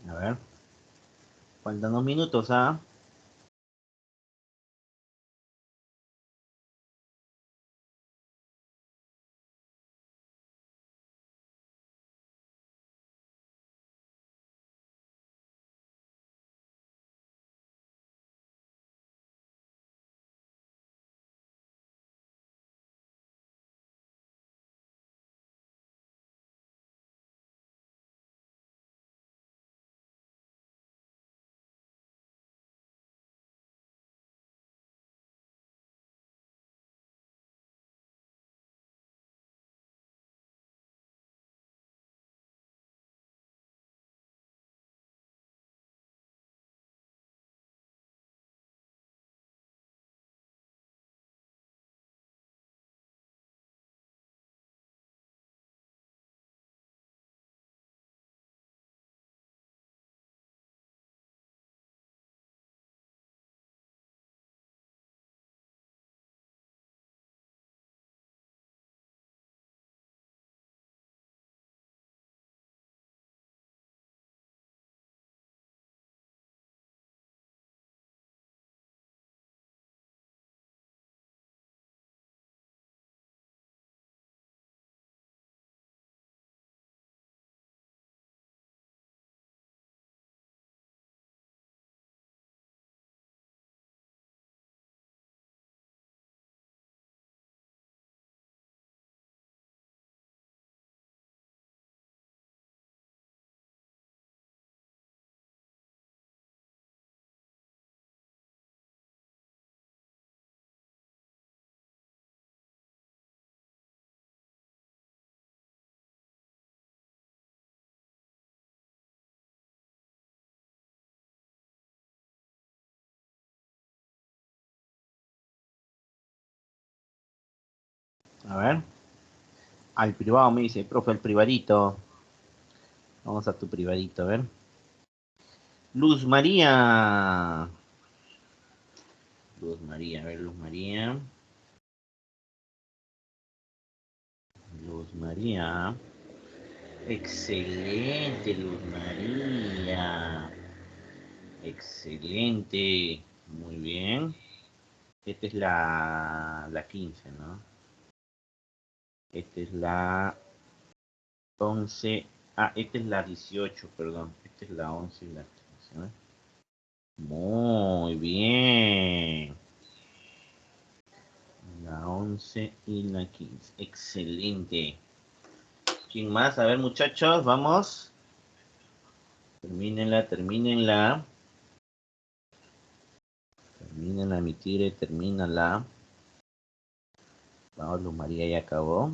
A ver. Faltan 2 minutos, ¿ah? A ver. Al privado me dice, profe, el privadito. Vamos a tu privadito, a ver. Luz María. Luz María, a ver, Luz María. Luz María. Excelente, Luz María. Excelente. Muy bien. Esta es la 15, ¿no? Esta es la 11. Ah, esta es la 18, perdón. Esta es la 11 y la 15, ¿no? Muy bien. La 11 y la 15. Excelente. ¿Quién más? A ver, muchachos, vamos. Termínenla, termínenla. Termínenla, mi tigre, termínala. Vamos, Luz María ya acabó.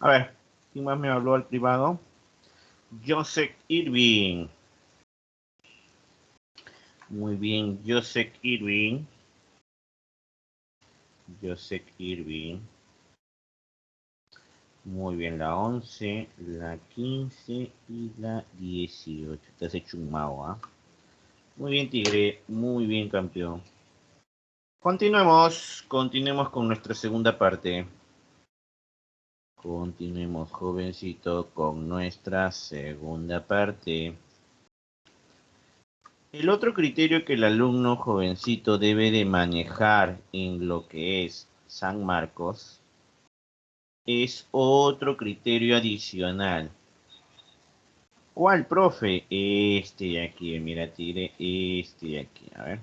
A ver, ¿quién más me habló al privado? Joseph Irving. Muy bien, Joseph Irving. Joseph Irving. Muy bien, la 11, la 15 y la 18. Te has hecho un mago, ¿ah? Muy bien, Tigre. Muy bien, campeón. Continuemos con nuestra segunda parte. Continuemos, jovencito, con nuestra segunda parte. El otro criterio que el alumno jovencito debe de manejar en lo que es San Marcos es otro criterio adicional. ¿Cuál, profe? Este de aquí, mira, tire este de aquí, a ver.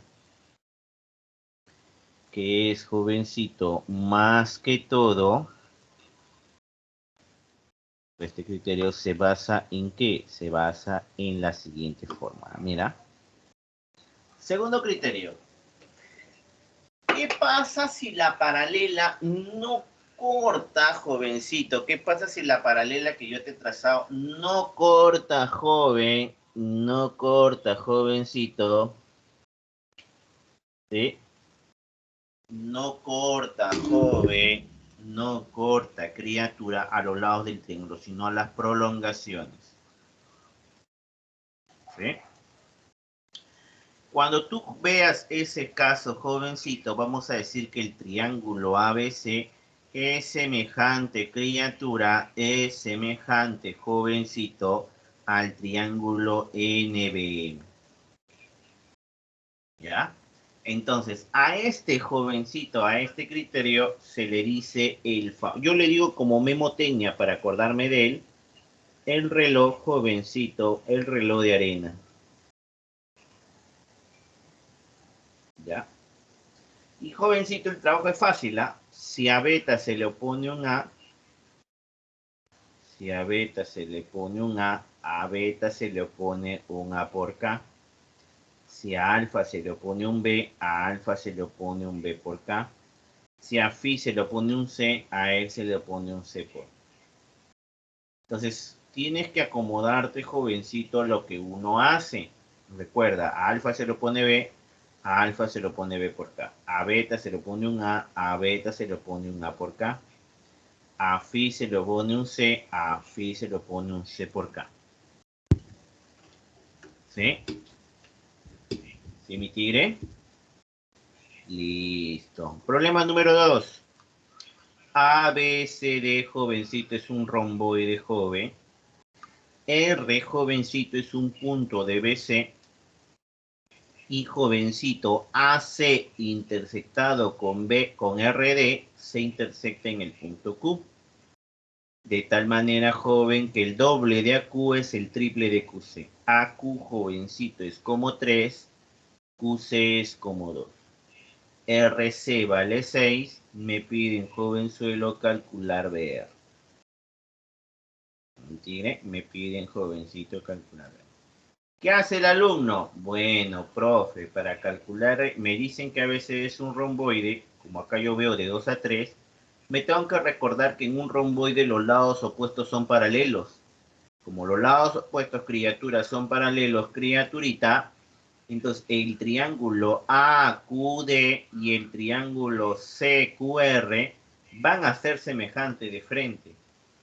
Que es jovencito, más que todo, este criterio se basa en qué? Se basa en la siguiente forma, mira. Segundo criterio. ¿Qué pasa si la paralela no corta, jovencito? ¿Qué pasa si la paralela que yo te he trazado no corta, joven? No corta, jovencito. ¿Sí? No corta, joven. No corta, criatura, a los lados del triángulo, sino a las prolongaciones. ¿Sí? Cuando tú veas ese caso, jovencito, vamos a decir que el triángulo ABC es semejante, criatura, es semejante, jovencito, al triángulo NBM. ¿Ya? Entonces, a este jovencito, a este criterio, se le dice yo le digo como memotecnia para acordarme de él, el reloj jovencito, el reloj de arena. ¿Ya? Y jovencito, el trabajo es fácil, ¿ah? Si a beta se le opone un A, si a beta se le pone un A beta se le opone un A por K. Si a alfa se le opone un B, a alfa se le opone un B por K. Si a phi se le opone un C, a él se le opone un C por. Entonces, tienes que acomodarte, jovencito, a lo que uno hace. Recuerda, a alfa se lo pone B, a alfa se lo pone B por K. A beta se lo pone un A beta se lo pone un A por K. A phi se lo pone un C, a phi se lo pone un C por K. ¿Sí? ¿Sí, mi tigre? Listo. Problema número 2. ABCD, jovencito, es un romboide joven. R, jovencito, es un punto de BC. Y jovencito, AC intersectado con B, con RD, se intersecta en el punto Q. De tal manera, joven, que el doble de AQ es el triple de QC. AQ, jovencito, es como 3, QC es como 2. RC vale 6, me piden, jovenzuelo, calcular BR. Tigre, me piden, jovencito, calcular BR. ¿Qué hace el alumno? Bueno, profe, para calcular, me dicen que a veces es un romboide, como acá yo veo de 2 a 3, me tengo que recordar que en un romboide los lados opuestos son paralelos. Como los lados opuestos, criaturas, son paralelos, criaturita, entonces el triángulo AQD y el triángulo CQR van a ser semejantes de frente.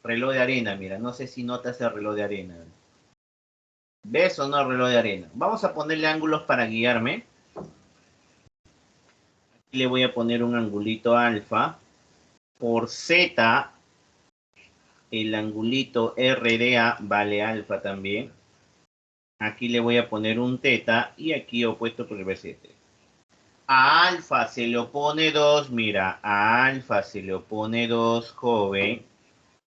Reloj de arena, mira, no sé si notas el reloj de arena. ¿Ves o no el reloj de arena? Vamos a ponerle ángulos para guiarme. Aquí le voy a poner un angulito alfa. Por Z, el angulito RDA vale alfa también. Aquí le voy a poner un teta y aquí opuesto por el B7. A alfa se le opone 2, mira, a alfa se le opone 2, joven.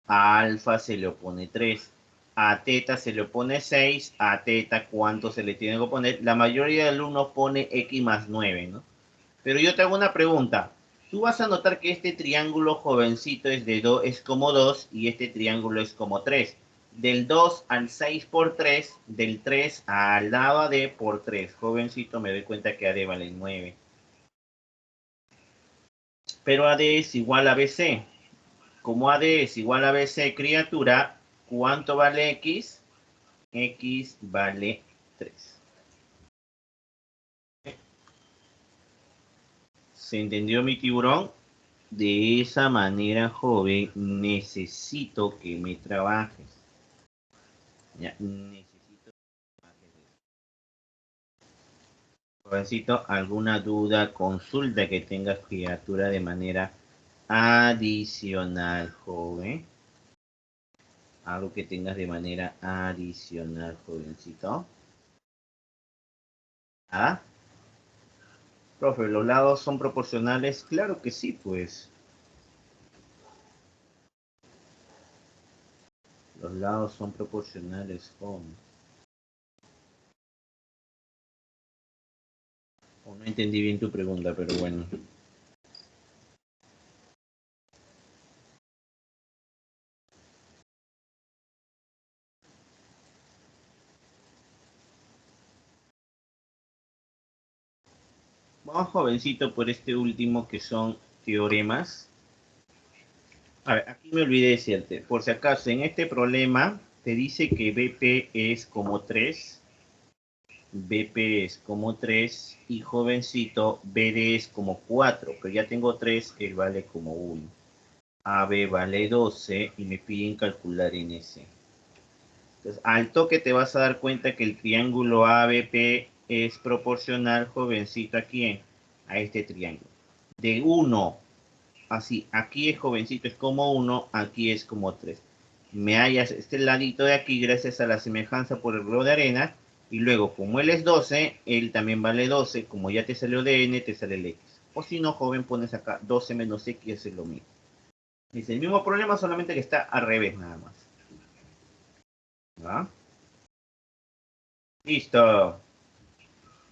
A alfa se le opone 3. A teta se le opone 6. A teta, ¿cuánto se le tiene que poner? La mayoría de alumnos pone X más 9, ¿no? Pero yo te hago una pregunta. Tú vas a notar que este triángulo, jovencito, es como 2 y este triángulo es como 3. Del 2 al 6 por 3, del 3 al lado AD por 3. Jovencito, me doy cuenta que AD vale 9. Pero AD es igual a BC. Como AD es igual a BC, criatura, ¿cuánto vale X? X vale 3. ¿Se entendió, mi tiburón? De esa manera, joven, necesito que me trabajes. Ya, necesito que trabajes. Jovencito, ¿alguna duda, consulta que tengas, criatura, de manera adicional, joven? Algo que tengas de manera adicional, jovencito. ¿Ah? Profe, ¿los lados son proporcionales? Claro que sí, pues. Los lados son proporcionales, joven. O no entendí bien tu pregunta, pero bueno. Vamos, jovencito, por este último que son teoremas. A ver, aquí me olvidé decirte, por si acaso, en este problema te dice que BP es como 3, BP es como 3 y jovencito, BD es como 4, pero ya tengo 3, él vale como 1. AB vale 12 y me piden calcular en ese. Entonces, al toque te vas a dar cuenta que el triángulo ABP es proporcional, jovencito, ¿a quién? A este triángulo. De 1, así, aquí es jovencito, es como 1, aquí es como 3. Me hallas este ladito de aquí gracias a la semejanza por el reloj de arena. Y luego, como él es 12, él también vale 12. Como ya te salió de n, te sale el x. O si no, joven, pones acá 12 menos x, es lo mismo. Es el mismo problema, solamente que está al revés nada más. ¿Va? Listo.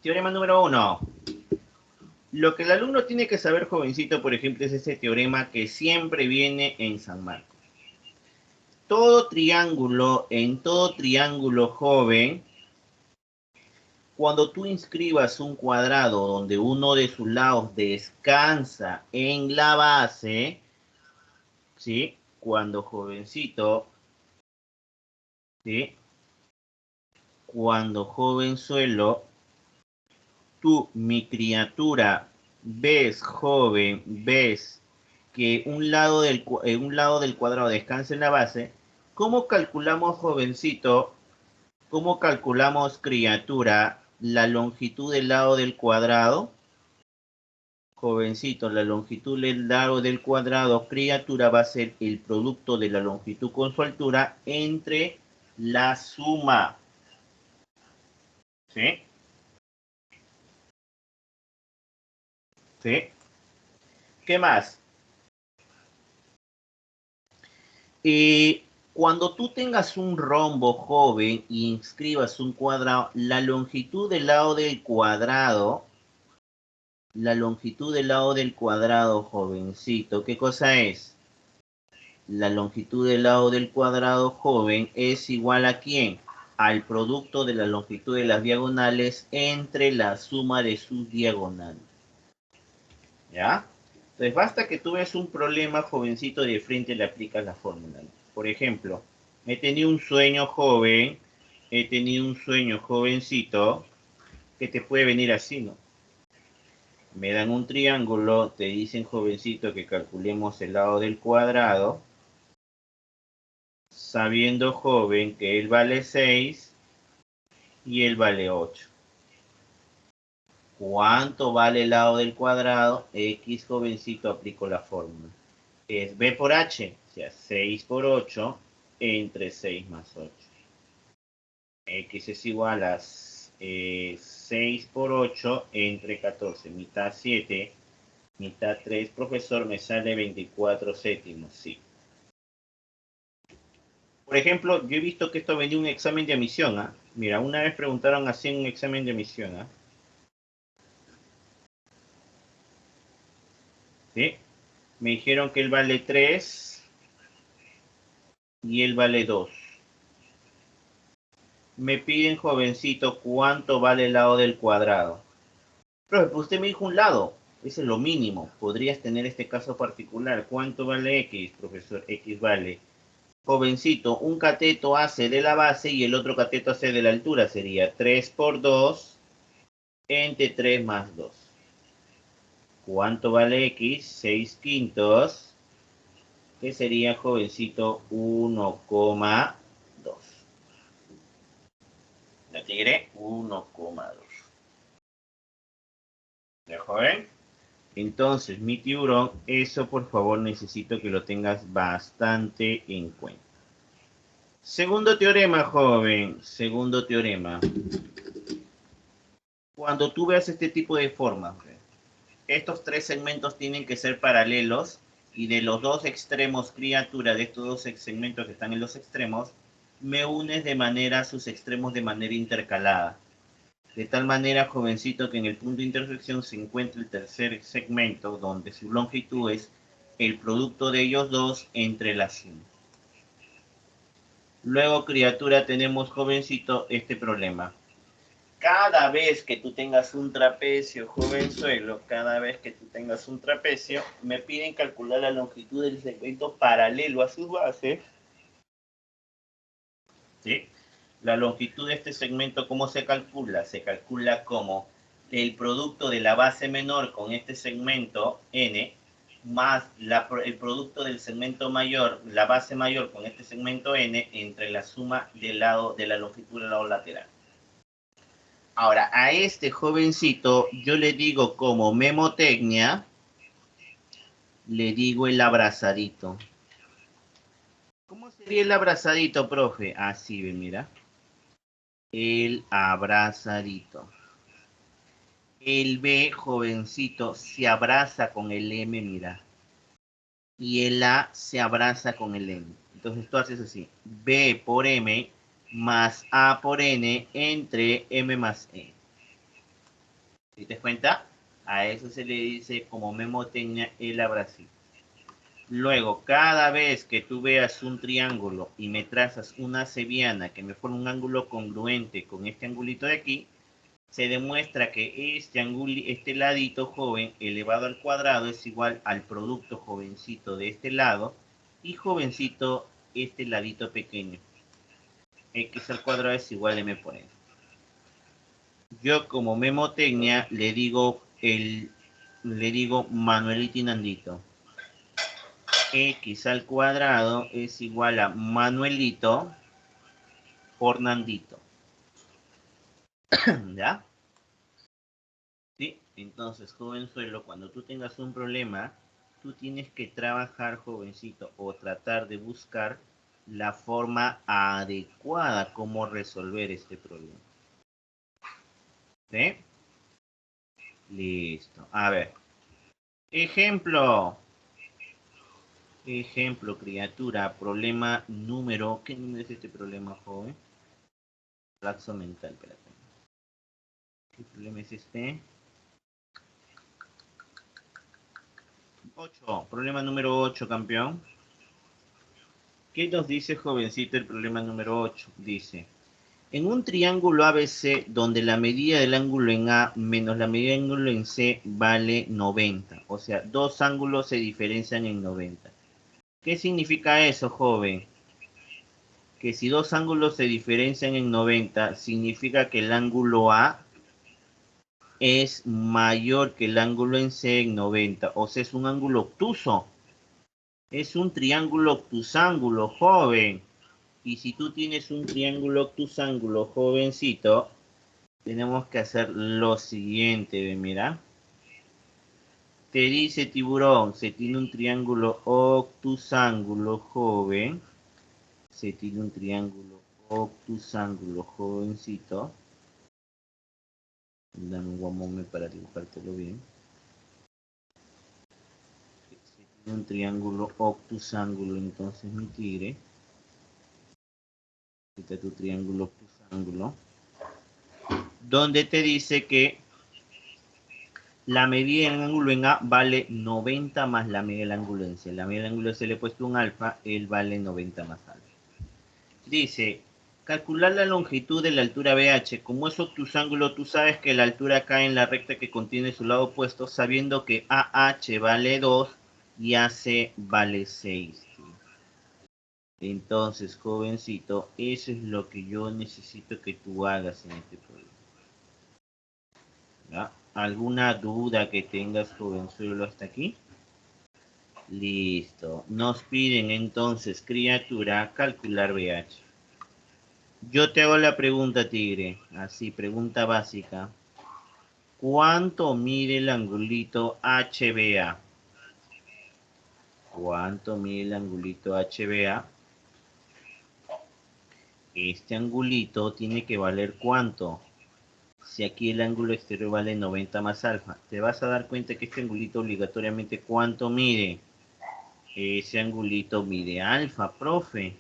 Teorema número 1. Lo que el alumno tiene que saber, jovencito, por ejemplo, es ese teorema que siempre viene en San Marcos. En todo triángulo joven, cuando tú inscribas un cuadrado donde uno de sus lados descansa en la base, ¿sí? Cuando, jovencito, ¿sí? Cuando, jovenzuelo, tú, mi criatura, ves, joven, ves que un lado del cuadrado descansa en la base, ¿cómo calculamos, jovencito? ¿Cómo calculamos, criatura, la longitud del lado del cuadrado? Jovencito, la longitud del lado del cuadrado, criatura, va a ser el producto de la longitud con su altura entre la suma. ¿Sí? ¿Sí? ¿Qué más? Cuando tú tengas un rombo, joven, y inscribas un cuadrado, la longitud del lado del cuadrado, jovencito, ¿qué cosa es? La longitud del lado del cuadrado, joven, es igual ¿a quién? Al producto de la longitud de las diagonales entre la suma de sus diagonales. ¿Ya? Entonces, basta que tú veas un problema, jovencito, de frente le aplicas la fórmula. Por ejemplo, he tenido un sueño, joven, jovencito, que te puede venir así, ¿no? Me dan un triángulo, te dicen, jovencito, que calculemos el lado del cuadrado, sabiendo, joven, que él vale 6 y él vale 8. ¿Cuánto vale el lado del cuadrado? X, jovencito, aplico la fórmula. Es B por H, o sea, 6 por 8 entre 6 más 8. X es igual a 6 por 8 entre 14. Mitad 7, mitad 3. Profesor, me sale 24 séptimos, sí. Por ejemplo, yo he visto que esto venía en un examen de admisión. ¿Ah? Mira, una vez preguntaron así en un examen de admisión. ¿Ah? ¿Sí? Me dijeron que él vale 3 y él vale 2. Me piden, jovencito, cuánto vale el lado del cuadrado. Profe, pues usted me dijo un lado. Ese es lo mínimo. Podrías tener este caso particular. ¿Cuánto vale X, profesor? X vale. Jovencito, un cateto hace de la base y el otro cateto hace de la altura. Sería 3 por 2 entre 3 más 2. ¿Cuánto vale X? 6 quintos. Que sería, jovencito, 1,2. ¿La tigre? 1,2. ¿De joven? Entonces, mi tiburón, eso por favor necesito que lo tengas bastante en cuenta. Segundo teorema, joven. Segundo teorema. Cuando tú veas este tipo de formas, estos tres segmentos tienen que ser paralelos y de los dos extremos, criatura, de estos dos segmentos que están en los extremos, me unes sus extremos de manera intercalada. De tal manera, jovencito, que en el punto de intersección se encuentra el tercer segmento, donde su longitud es el producto de ellos dos entre la suma. Luego, criatura, tenemos, jovencito, este problema. Cada vez que tú tengas un trapecio, jovenzuelo, me piden calcular la longitud del segmento paralelo a sus bases. ¿Sí? La longitud de este segmento, ¿cómo se calcula? Se calcula como el producto de la base menor con este segmento n, más el producto del segmento mayor, la base mayor con este segmento n, entre la suma del lado de la longitud del lado lateral. Ahora, a este jovencito yo le digo como memotecnia, le digo el abrazadito. ¿Cómo sería el abrazadito, profe? Así, ven, mira. El abrazadito. El B, jovencito, se abraza con el M, mira. Y el A se abraza con el M. Entonces tú haces así. B por M más A por N entre M más E. ¿Sí te das cuenta? A eso se le dice como memotecnia el abracito. Luego, cada vez que tú veas un triángulo y me trazas una cebiana que me forma un ángulo congruente con este angulito de aquí, se demuestra que este ladito joven elevado al cuadrado es igual al producto jovencito de este lado y jovencito este ladito pequeño. X al cuadrado es igual a M por N. Yo como memotecnia le digo Manuelito y Nandito. X al cuadrado es igual a Manuelito por Nandito. ¿Ya? ¿Sí? Entonces, jovenzuelo, cuando tú tengas un problema, tú tienes que trabajar, jovencito, o tratar de buscar la forma adecuada como resolver este problema. ¿Sí? Listo. A ver. Ejemplo. Ejemplo, criatura. Problema número... ¿Qué número es este problema, joven? Lapso mental, espérate. ¿Qué problema es este? 8. Problema número 8, campeón. ¿Qué nos dice, jovencito, el problema número 8? Dice, en un triángulo ABC donde la medida del ángulo en A menos la medida del ángulo en C vale 90. O sea, dos ángulos se diferencian en 90. ¿Qué significa eso, joven? Que si dos ángulos se diferencian en 90, significa que el ángulo A es mayor que el ángulo en C en 90. O sea, es un ángulo obtuso. Es un triángulo obtusángulo, joven. Y si tú tienes un triángulo obtusángulo, jovencito, tenemos que hacer lo siguiente, mira. Te dice tiburón, se tiene un triángulo obtusángulo, joven. Se tiene un triángulo obtusángulo, jovencito. Dame un momento para dibujártelo bien. Se tiene un triángulo obtusángulo, entonces mi tigre. Este es tu triángulo obtusángulo. Donde te dice que la medida del ángulo en A vale 90 más la medida del ángulo en C. La medida del ángulo en C le he puesto un alfa, él vale 90 más alfa. Dice, calcular la longitud de la altura BH. Como es obtusángulo, tú sabes que la altura cae en la recta que contiene su lado opuesto, sabiendo que AH vale 2 y AC vale 6. Entonces, jovencito, eso es lo que yo necesito que tú hagas en este problema. ¿Ya? ¿Alguna duda que tengas, jovenzuelo, hasta aquí? Listo. Nos piden entonces, criatura, calcular BH. Yo te hago la pregunta, tigre. Así, pregunta básica. ¿Cuánto mide el angulito HBA? ¿Cuánto mide el angulito HBA? Este angulito tiene que valer ¿cuánto? Si aquí el ángulo exterior vale 90 más alfa, te vas a dar cuenta que este angulito obligatoriamente ¿cuánto mide? Ese angulito mide alfa, profe.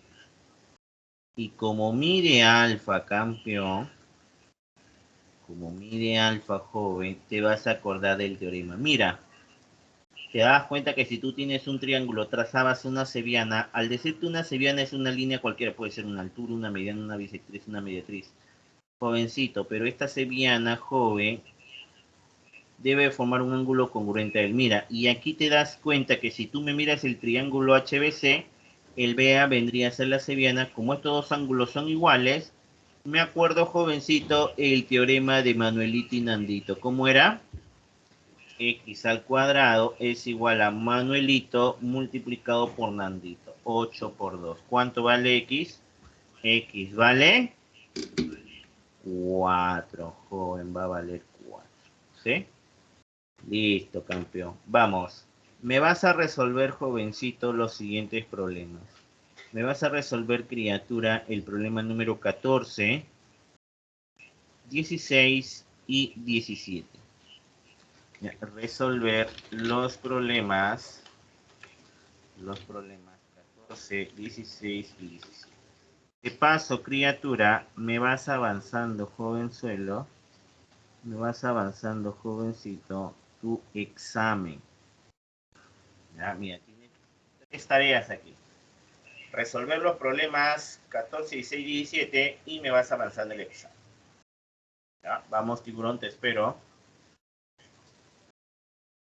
Y como mide alfa, campeón, como mide alfa, joven, te vas a acordar del teorema. Mira, te das cuenta que si tú tienes un triángulo, trazabas una cebiana, al decirte una cebiana es una línea cualquiera, puede ser una altura, una mediana, una bisectriz, una mediatriz. Jovencito, pero esta cebiana, joven, debe formar un ángulo congruente a él. Mira, y aquí te das cuenta que si tú me miras el triángulo HBC, el BA vendría a ser la cebiana. Como estos dos ángulos son iguales, me acuerdo, jovencito, el teorema de Manuelito y Nandito. ¿Cómo era? X al cuadrado es igual a Manuelito multiplicado por Nandito. 8 por 2. ¿Cuánto vale X? X vale 4, joven, va a valer 4. ¿Sí? Listo, campeón. Vamos. Me vas a resolver, jovencito, los siguientes problemas. Me vas a resolver, criatura, el problema número 14, 16 y 17. Resolver los problemas 14, 16 y 17. De paso, criatura, me vas avanzando, jovenzuelo, me vas avanzando, jovencito, tu examen. Ya, mira, tienes 3 tareas aquí. Resolver los problemas 14, 16 y 17 y me vas avanzando el examen. ¿Ya? Vamos, tiburón, te espero.